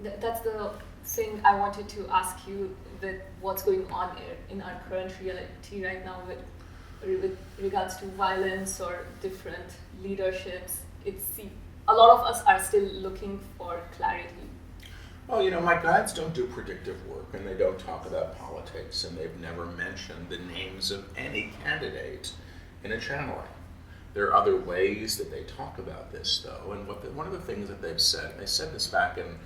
That's the thing I wanted to ask you with what's going on in our current reality right now with regards to violence or different leaderships. A lot of us are still looking for clarity. Well, my guides don't do predictive work and they don't talk about politics and they've never mentioned the names of any candidate in a channeling. There are other ways that they talk about this, though, and one of the things that they've said, they said this back in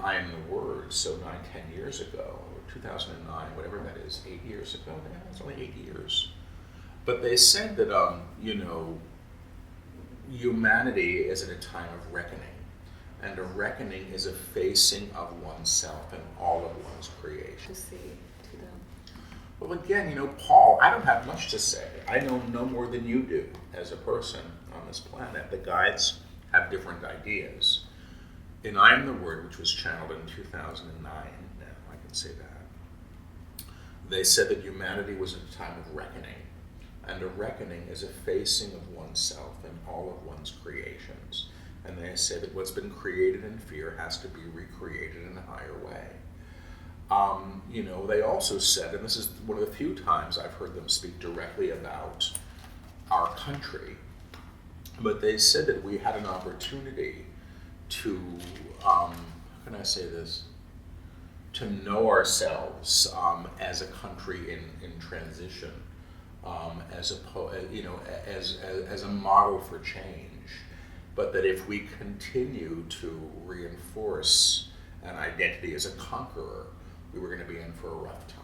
I Am the Word, so 9, 10 years ago, or 2009, whatever that is, 8 years ago, yeah, it's only 8 years. But they said that, humanity is at a time of reckoning. And a reckoning is a facing of oneself and all of one's creation. To say to them. Well, again, Paul, I don't have much to say. I know no more than you do as a person on this planet. The guides have different ideas. In I Am the Word, which was channeled in 2009, now I can say that, they said that humanity was at a time of reckoning. And a reckoning is a facing of oneself and all of one's creations. And they say that what's been created in fear has to be recreated in a higher way. They also said, and this is one of the few times I've heard them speak directly about our country, but they said that we had an opportunity to, how can I say this, to know ourselves as a country in transition, as a model for change. But that if we continue to reinforce an identity as a conqueror, we were going to be in for a rough time.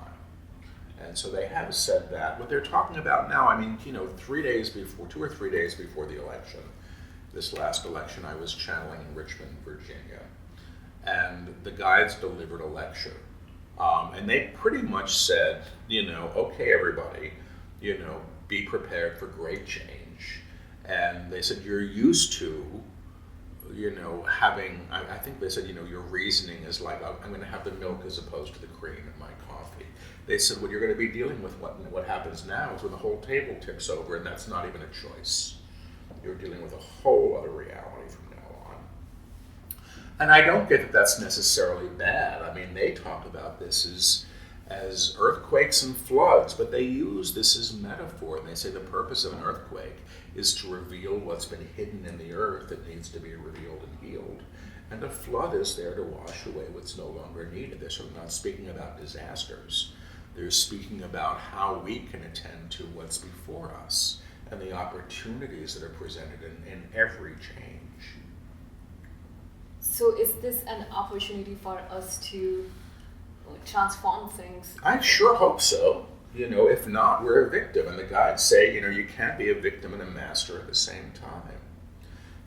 And so they have said that. What they're talking about now, 2 or 3 days before the election, this last election, I was channeling in Richmond, Virginia, and the guides delivered a lecture. And they pretty much said, okay, everybody, be prepared for great change. And they said, you're used to, having, I think they said, your reasoning is like, I'm going to have the milk as opposed to the cream in my coffee. They said, what you're going to be dealing with, what happens now is when the whole table tips over, and that's not even a choice. You're dealing with a whole other reality from now on. And I don't get that that's necessarily bad. They talk about this as earthquakes and floods, but they use this as metaphor. And they say the purpose of an earthquake is to reveal what's been hidden in the earth that needs to be revealed and healed. And a flood is there to wash away what's no longer needed. They're sort of not speaking about disasters. They're speaking about how we can attend to what's before us and the opportunities that are presented in every change. So is this an opportunity for us to transform things? I sure hope so. If not, we're a victim. And the guides say, you can't be a victim and a master at the same time.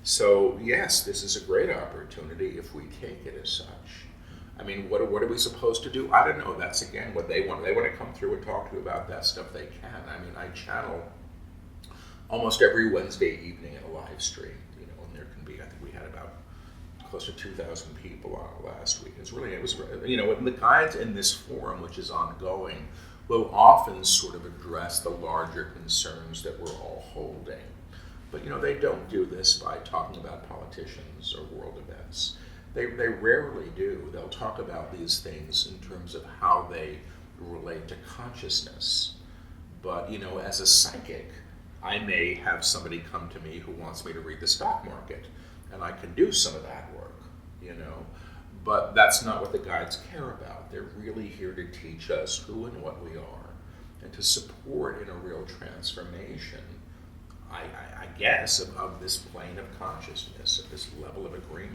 So, yes, this is a great opportunity if we take it as such. What are we supposed to do? I don't know. That's, again, what they want. They want to come through and talk to you about that stuff, they can. I channel almost every Wednesday evening in a live stream, and there can be, I think we had about close to 2,000 people on it last week. And the guides in this forum, which is ongoing, will often sort of address the larger concerns that we're all holding. But, they don't do this by talking about politicians or world events. They rarely do. They'll talk about these things in terms of how they relate to consciousness. But, as a psychic, I may have somebody come to me who wants me to read the stock market, and I can do some of that work, But that's not what the guides care about. They're really here to teach us who and what we are, and to support in a real transformation, I guess, of this plane of consciousness, at this level of agreement.